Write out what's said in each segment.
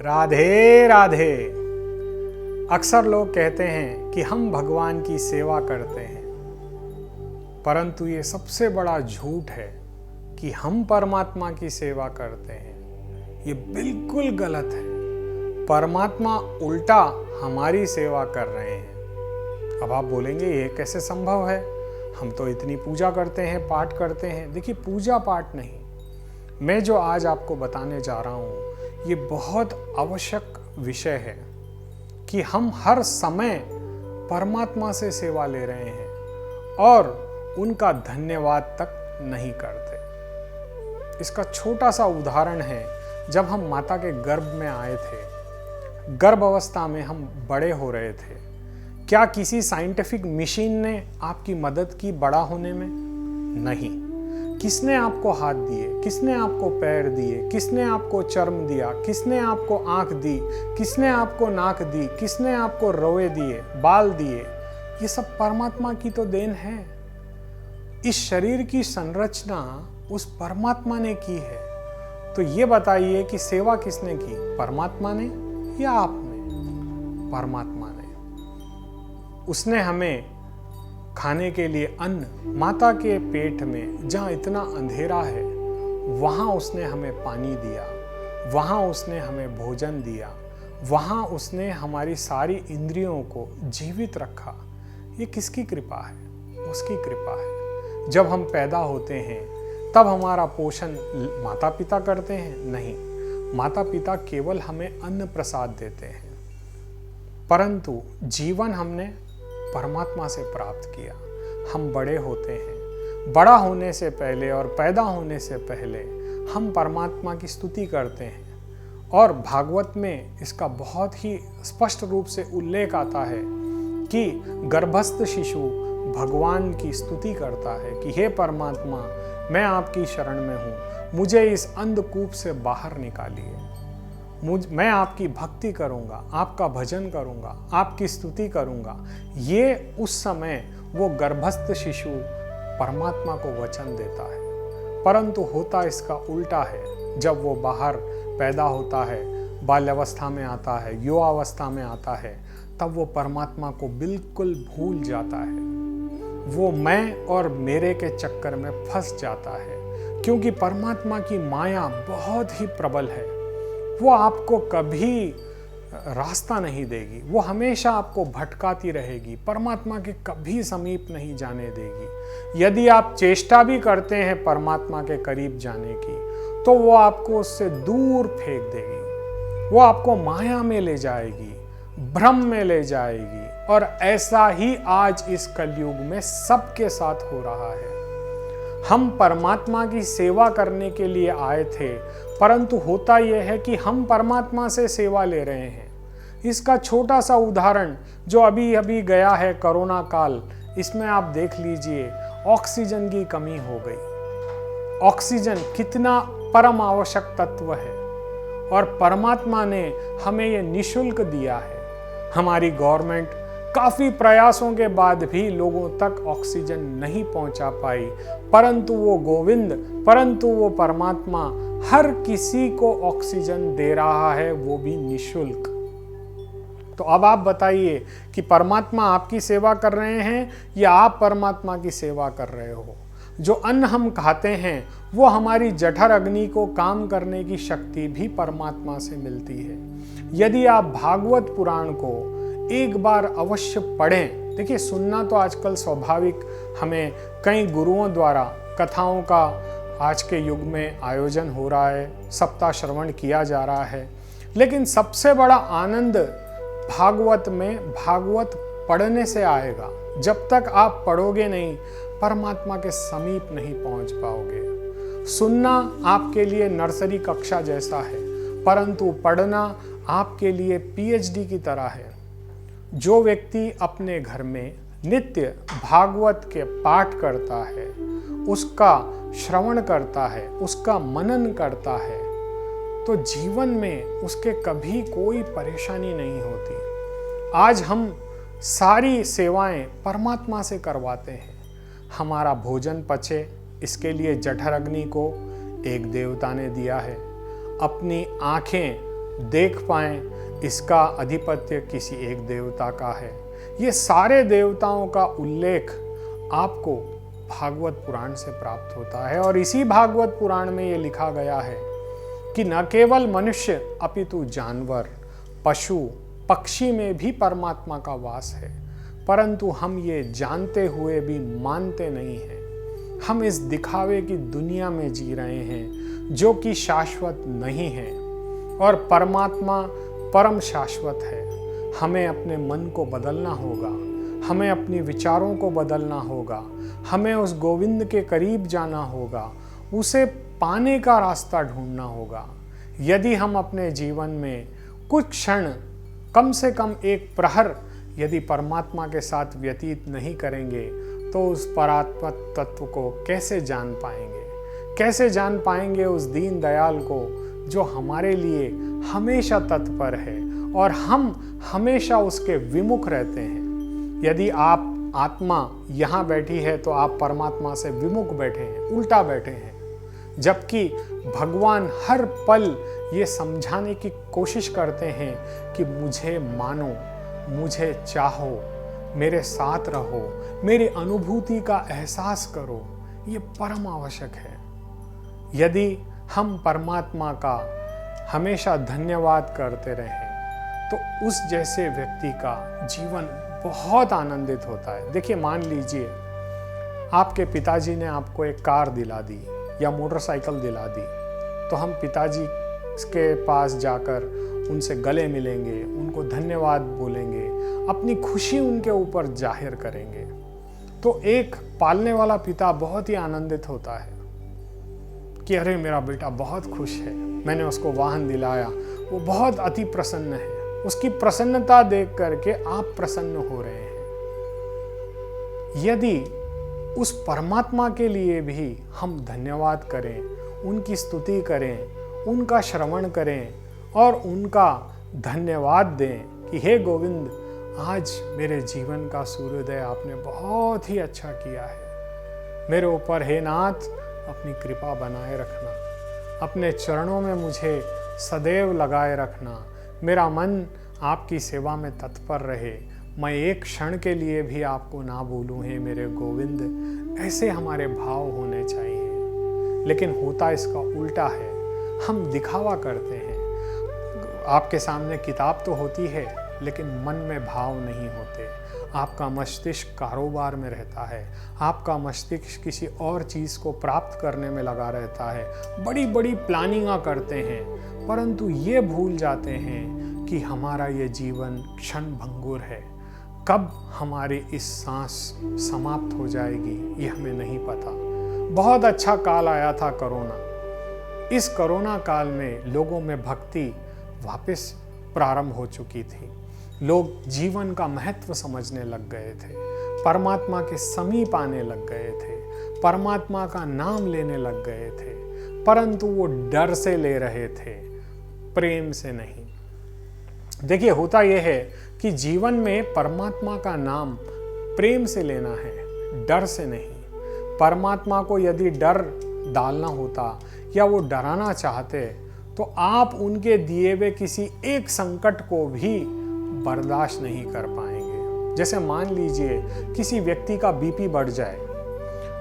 राधे राधे। अक्सर लोग कहते हैं कि हम भगवान की सेवा करते हैं, परंतु ये सबसे बड़ा झूठ है कि हम परमात्मा की सेवा करते हैं। ये बिल्कुल गलत है। परमात्मा उल्टा हमारी सेवा कर रहे हैं। अब आप बोलेंगे ये कैसे संभव है, हम तो इतनी पूजा करते हैं, पाठ करते हैं। देखिए, पूजा पाठ नहीं, मैं जो आज आपको बताने जा रहा हूँ ये बहुत आवश्यक विषय है कि हम हर समय परमात्मा से सेवा ले रहे हैं और उनका धन्यवाद तक नहीं करते। इसका छोटा सा उदाहरण है, जब हम माता के गर्भ में आए थे, गर्भ अवस्था में हम बड़े हो रहे थे, क्या किसी साइंटिफिक मशीन ने आपकी मदद की बड़ा होने में? नहीं। किसने आपको हाथ दिए, किसने आपको पैर दिए, किसने आपको चर्म दिया, किसने आपको आंख दी, किसने आपको नाक दी, किसने आपको रोए दिए, बाल दिए? ये सब परमात्मा की तो देन है। इस शरीर की संरचना उस परमात्मा ने की है। तो ये बताइए कि सेवा किसने की, परमात्मा ने या आपने? परमात्मा ने। उसने हमें खाने के लिए अन्न, माता के पेट में जहाँ इतना अंधेरा है वहाँ उसने हमें पानी दिया, वहाँ उसने हमें भोजन दिया, वहाँ उसने हमारी सारी इंद्रियों को जीवित रखा। ये किसकी कृपा है? उसकी कृपा है। जब हम पैदा होते हैं तब हमारा पोषण माता पिता करते हैं? नहीं, माता पिता केवल हमें अन्न प्रसाद देते हैं, परंतु जीवन हमने परमात्मा से प्राप्त किया। हम बड़े होते हैं, बड़ा होने से पहले और पैदा होने से पहले हम परमात्मा की स्तुति करते हैं और भागवत में इसका बहुत ही स्पष्ट रूप से उल्लेख आता है कि गर्भस्थ शिशु भगवान की स्तुति करता है कि हे परमात्मा, मैं आपकी शरण में हूँ, मुझे इस अंधकूप से बाहर निकालिए। मैं आपकी भक्ति करूंगा, आपका भजन करूंगा, आपकी स्तुति करूंगा। ये उस समय वो गर्भस्थ शिशु परमात्मा को वचन देता है, परंतु होता इसका उल्टा है। जब वो बाहर पैदा होता है, बाल्यावस्था में आता है, युवावस्था में आता है, तब वो परमात्मा को बिल्कुल भूल जाता है। वो मैं और मेरे के चक्कर में फंस जाता है, क्योंकि परमात्मा की माया बहुत ही प्रबल है। वो आपको कभी रास्ता नहीं देगी, वो हमेशा आपको भटकाती रहेगी, परमात्मा के कभी समीप नहीं जाने देगी। यदि आप चेष्टा भी करते हैं परमात्मा के करीब जाने की, तो वो आपको उससे दूर फेंक देगी। वो आपको माया में ले जाएगी, भ्रम में ले जाएगी। और ऐसा ही आज इस कलयुग में सबके साथ हो रहा है। हम परमात्मा की सेवा करने के लिए आए थे, परंतु होता यह है कि हम परमात्मा से सेवा ले रहे हैं। इसका छोटा सा उदाहरण जो अभी अभी गया है, कोरोना काल, इसमें आप देख लीजिए, ऑक्सीजन की कमी हो गई। ऑक्सीजन कितना परम आवश्यक तत्व है और परमात्मा ने हमें यह निःशुल्क दिया है। हमारी गवर्नमेंट काफी प्रयासों के बाद भी लोगों तक ऑक्सीजन नहीं पहुंचा पाई, परंतु वो गोविंद, परंतु वो परमात्मा हर किसी को ऑक्सीजन दे रहा है, वो भी निःशुल्क। तो अब आप बताइए कि परमात्मा आपकी सेवा कर रहे हैं या आप परमात्मा की सेवा कर रहे हो? जो अन्न हम खाते हैं वो हमारी जठर अग्नि को काम करने की शक्ति भी परमात्मा से मिलती है। यदि आप भागवत पुराण को एक बार अवश्य पढ़ें। देखिए, सुनना तो आजकल स्वाभाविक, हमें कई गुरुओं द्वारा कथाओं का आज के युग में आयोजन हो रहा है, सप्ताह श्रवण किया जा रहा है, लेकिन सबसे बड़ा आनंद भागवत में भागवत पढ़ने से आएगा। जब तक आप पढ़ोगे नहीं, परमात्मा के समीप नहीं पहुंच पाओगे। सुनना आपके लिए नर्सरी कक्षा जैसा है, परंतु पढ़ना आपके लिए पीएचडी की तरह है। जो व्यक्ति अपने घर में नित्य भागवत के पाठ करता है, उसका श्रवण करता है, उसका मनन करता है, तो जीवन में उसके कभी कोई परेशानी नहीं होती। आज हम सारी सेवाएं परमात्मा से करवाते हैं। हमारा भोजन पचे, इसके लिए जठर अग्नि को एक देवता ने दिया है। अपनी आंखें देख पाएं, इसका अधिपत्य किसी एक देवता का है। ये सारे देवताओं का उल्लेख आपको भागवत पुराण से प्राप्त होता है और इसी भागवत पुराण में ये लिखा गया है कि न केवल मनुष्य अपितु जानवर, पशु, पक्षी में भी परमात्मा का वास है, परंतु हम ये जानते हुए भी मानते नहीं हैं। हम इस दिखावे की दुनिया में जी रहे हैं जो कि शाश्वत नहीं है और परमात्मा परम शाश्वत है। हमें अपने मन को बदलना होगा, हमें अपने विचारों को बदलना होगा, हमें उस गोविंद के करीब जाना होगा, उसे पाने का रास्ता ढूंढना होगा। यदि हम अपने जीवन में कुछ क्षण, कम से कम एक प्रहर यदि परमात्मा के साथ व्यतीत नहीं करेंगे तो उस परात्मा तत्व को कैसे जान पाएंगे? कैसे जान पाएंगे उस दीन दयाल को जो हमारे लिए हमेशा तत्पर है और हम हमेशा उसके विमुख रहते हैं। यदि आप आत्मा यहाँ बैठी है तो आप परमात्मा से विमुख बैठे हैं, उल्टा बैठे हैं, जबकि भगवान हर पल ये समझाने की कोशिश करते हैं कि मुझे मानो, मुझे चाहो, मेरे साथ रहो, मेरी अनुभूति का एहसास करो। ये परम आवश्यक है। यदि हम परमात्मा का हमेशा धन्यवाद करते रहें तो उस जैसे व्यक्ति का जीवन बहुत आनंदित होता है। देखिए, मान लीजिए आपके पिताजी ने आपको एक कार दिला दी या मोटरसाइकिल दिला दी, तो हम पिताजी के पास जाकर उनसे गले मिलेंगे, उनको धन्यवाद बोलेंगे, अपनी खुशी उनके ऊपर जाहिर करेंगे। तो एक पालने वाला पिता बहुत ही आनंदित होता है कि अरे मेरा बेटा बहुत खुश है, मैंने उसको वाहन दिलाया, वो बहुत अति प्रसन्न है। उसकी प्रसन्नता देख करके आप प्रसन्न हो रहे हैं। यदि उस परमात्मा के लिए भी हम धन्यवाद करें, उनकी स्तुति करें, उनका श्रवण करें और उनका धन्यवाद दें कि हे गोविंद, आज मेरे जीवन का सूर्योदय आपने बहुत ही अच्छा किया है। मेरे ऊपर हे नाथ अपनी कृपा बनाए रखना, अपने चरणों में मुझे सदैव लगाए रखना, मेरा मन आपकी सेवा में तत्पर रहे, मैं एक क्षण के लिए भी आपको ना भूलूं हे मेरे गोविंद। ऐसे हमारे भाव होने चाहिए। लेकिन होता इसका उल्टा है, हम दिखावा करते हैं। आपके सामने किताब तो होती है लेकिन मन में भाव नहीं होते। आपका मस्तिष्क कारोबार में रहता है, आपका मस्तिष्क किसी और चीज़ को प्राप्त करने में लगा रहता है, बड़ी बड़ी प्लानिंगां करते हैं, परंतु ये भूल जाते हैं कि हमारा ये जीवन क्षण भंगुर है। कब हमारी इस सांस समाप्त हो जाएगी ये हमें नहीं पता। बहुत अच्छा काल आया था कोरोना। इस कोरोना काल में लोगों में भक्ति वापस प्रारंभ हो चुकी थी। लोग जीवन का महत्व समझने लग गए थे, परमात्मा के समीप आने लग गए थे, परमात्मा का नाम लेने लग गए थे, परंतु वो डर से ले रहे थे, प्रेम से नहीं। देखिए, होता यह है कि जीवन में परमात्मा का नाम प्रेम से लेना है, डर से नहीं। परमात्मा को यदि डर डालना होता या वो डराना चाहते तो आप उनके दिए हुए किसी एक संकट को भी बर्दाश्त नहीं कर पाएंगे। जैसे मान लीजिए किसी व्यक्ति का बीपी बढ़ जाए।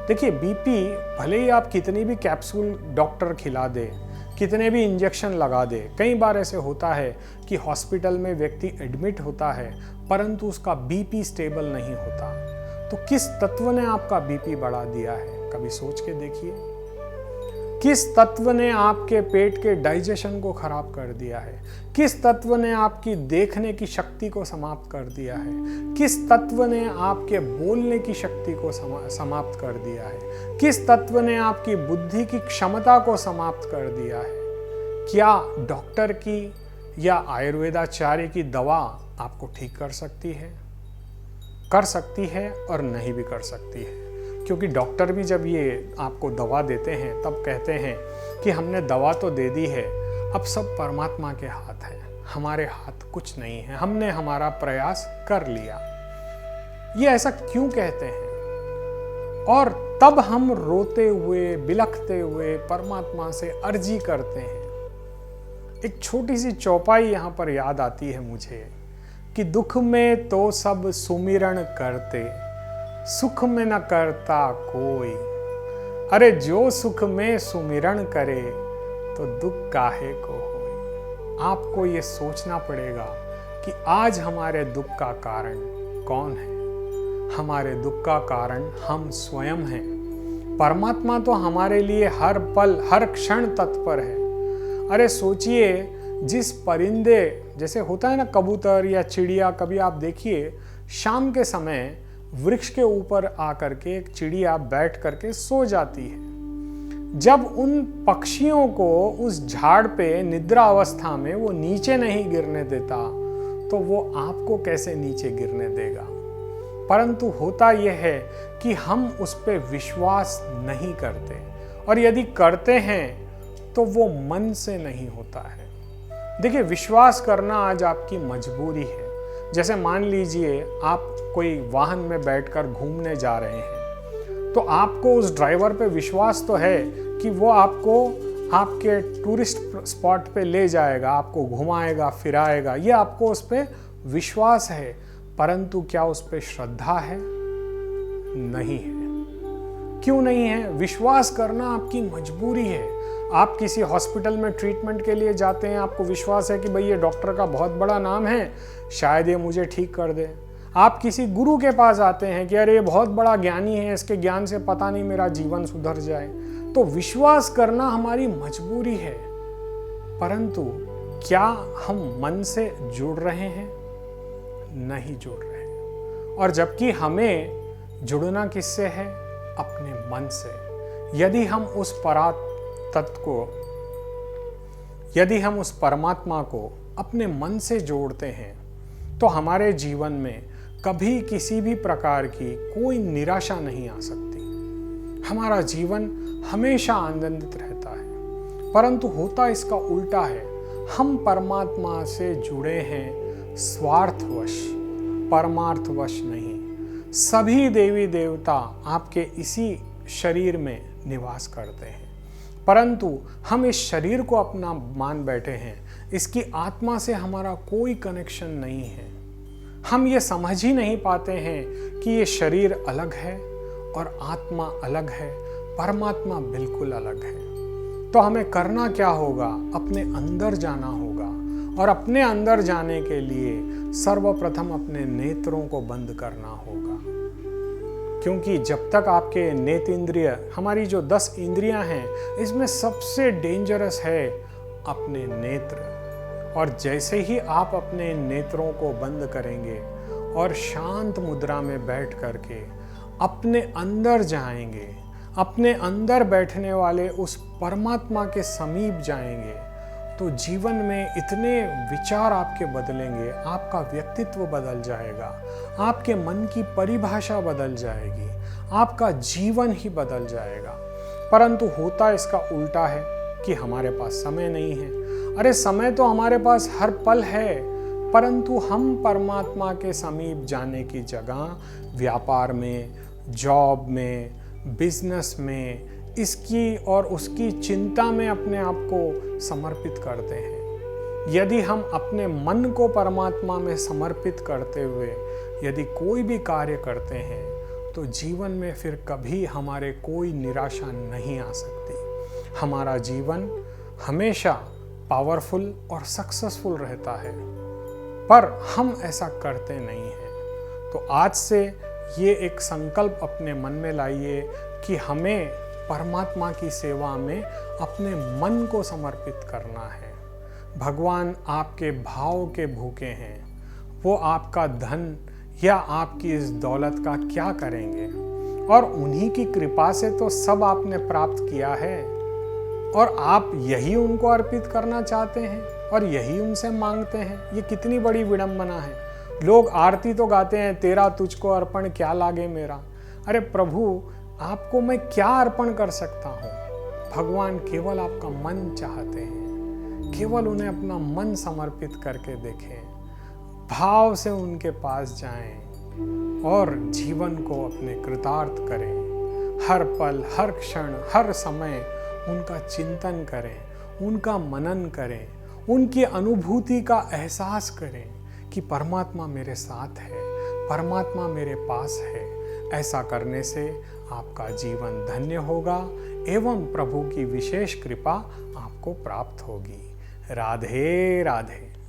देखिए, बीपी भले ही आप कितनी भी कैप्सूल डॉक्टर खिला दे, कितने भी इंजेक्शन लगा दे, कई बार ऐसे होता है कि हॉस्पिटल में व्यक्ति एडमिट होता है परंतु उसका बीपी स्टेबल नहीं होता। तो किस तत्व ने आपका बीपी बढ़ा दिया है? कभी सोच के देखिए। किस तत्व ने आपके पेट के डाइजेशन को खराब कर दिया है? किस तत्व ने आपकी देखने की शक्ति को समाप्त कर दिया है? किस तत्व ने आपके बोलने की शक्ति को समाप्त कर दिया है? किस तत्व ने आपकी बुद्धि की क्षमता को समाप्त कर दिया है? क्या डॉक्टर की या आयुर्वेदाचार्य की दवा आपको ठीक कर सकती है? कर सकती है और नहीं भी कर सकती है, क्योंकि डॉक्टर भी जब ये आपको दवा देते हैं तब कहते हैं कि हमने दवा तो दे दी है, अब सब परमात्मा के हाथ है, हमारे हाथ कुछ नहीं है, हमने हमारा प्रयास कर लिया। ये ऐसा क्यों कहते हैं? और तब हम रोते हुए, बिलखते हुए परमात्मा से अर्जी करते हैं। एक छोटी सी चौपाई यहाँ पर याद आती है मुझे कि दुख में तो सब सुमिरन करते, सुख में न करता कोई। अरे जो सुख में सुमिरन करे तो दुख काहे को होई। आपको ये सोचना पड़ेगा कि आज हमारे दुख का कारण कौन है। हमारे दुख का कारण हम स्वयं हैं। परमात्मा तो हमारे लिए हर पल हर क्षण तत्पर है। अरे सोचिए, जिस परिंदे, जैसे होता है ना कबूतर या चिड़िया, कभी आप देखिए शाम के समय वृक्ष के ऊपर आकर के एक चिड़िया बैठ करके सो जाती है। जब उन पक्षियों को उस झाड़ पे निद्रा अवस्था में वो नीचे नहीं गिरने देता तो वो आपको कैसे नीचे गिरने देगा। परंतु होता यह है कि हम उस पर विश्वास नहीं करते, और यदि करते हैं तो वो मन से नहीं होता है। देखिए, विश्वास करना आज आपकी मजबूरी है। जैसे मान लीजिए आप कोई वाहन में बैठकर घूमने जा रहे हैं, तो आपको उस ड्राइवर पे विश्वास तो है कि वो आपको आपके टूरिस्ट स्पॉट पे ले जाएगा, आपको घुमाएगा फिराएगा, ये आपको उस पे विश्वास है। परंतु क्या उस पे श्रद्धा है? नहीं है। क्यों नहीं है? विश्वास करना आपकी मजबूरी है। आप किसी हॉस्पिटल में ट्रीटमेंट के लिए जाते हैं, आपको विश्वास है कि भाई ये डॉक्टर का बहुत बड़ा नाम है, शायद ये मुझे ठीक कर दे। आप किसी गुरु के पास आते हैं कि अरे ये बहुत बड़ा ज्ञानी है, इसके ज्ञान से पता नहीं मेरा जीवन सुधर जाए। तो विश्वास करना हमारी मजबूरी है। परंतु क्या हम मन से जुड़ रहे हैं? नहीं जुड़ रहे हैं। और जबकि हमें जुड़ना किससे है? अपने मन से। यदि हम उस तत्व को, यदि हम उस परमात्मा को अपने मन से जोड़ते हैं तो हमारे जीवन में कभी किसी भी प्रकार की कोई निराशा नहीं आ सकती। हमारा जीवन हमेशा आनंदित रहता है। परंतु होता इसका उल्टा है। हम परमात्मा से जुड़े हैं स्वार्थवश, परमार्थवश नहीं। सभी देवी देवता आपके इसी शरीर में निवास करते हैं, परंतु हम इस शरीर को अपना मान बैठे हैं। इसकी आत्मा से हमारा कोई कनेक्शन नहीं है। हम ये समझ ही नहीं पाते हैं कि ये शरीर अलग है और आत्मा अलग है, परमात्मा बिल्कुल अलग है। तो हमें करना क्या होगा? अपने अंदर जाना होगा, और अपने अंदर जाने के लिए सर्वप्रथम अपने नेत्रों को बंद करना होगा। क्योंकि जब तक आपके नेत्र इंद्रिय, हमारी जो 10 इंद्रियां हैं, इसमें सबसे डेंजरस है अपने नेत्र। और जैसे ही आप अपने नेत्रों को बंद करेंगे और शांत मुद्रा में बैठ करके अपने अंदर जाएंगे, अपने अंदर बैठने वाले उस परमात्मा के समीप जाएंगे, तो जीवन में इतने विचार आपके बदलेंगे, आपका व्यक्तित्व बदल जाएगा, आपके मन की परिभाषा बदल जाएगी, आपका जीवन ही बदल जाएगा। परंतु होता इसका उल्टा है कि हमारे पास समय नहीं है। अरे समय तो हमारे पास हर पल है, परंतु हम परमात्मा के समीप जाने की जगह व्यापार में, जॉब में, बिजनेस में, इसकी और उसकी चिंता में अपने आप को समर्पित करते हैं। यदि हम अपने मन को परमात्मा में समर्पित करते हुए यदि कोई भी कार्य करते हैं तो जीवन में फिर कभी हमारे कोई निराशा नहीं आ सकती। हमारा जीवन हमेशा पावरफुल और सक्सेसफुल रहता है, पर हम ऐसा करते नहीं हैं। तो आज से ये एक संकल्प अपने मन में लाइए कि हमें परमात्मा की सेवा में अपने मन को समर्पित करना है। भगवान आपके भाव के भूखे हैं। वो आपका धन या आपकी इस दौलत का क्या करेंगे? और उन्हीं की कृपा से तो सब आपने प्राप्त किया है, और आप यही उनको अर्पित करना चाहते हैं और यही उनसे मांगते हैं। ये कितनी बड़ी विडंबना है। लोग आरती तो गाते हैं, तेरा तुझको अर्पण क्या लागे मेरा। अरे प्रभु, आपको मैं क्या अर्पण कर सकता हूँ? भगवान केवल आपका मन चाहते हैं। केवल उन्हें अपना मन समर्पित करके देखें, भाव से उनके पास जाएं और जीवन को अपने कृतार्थ करें। हर पल, हर क्षण, हर समय उनका चिंतन करें, उनका मनन करें, उनकी अनुभूति का एहसास करें कि परमात्मा मेरे साथ है, परमात्मा मेरे पास है। ऐसा करने से आपका जीवन धन्य होगा एवं प्रभु की विशेष कृपा आपको प्राप्त होगी। राधे राधे।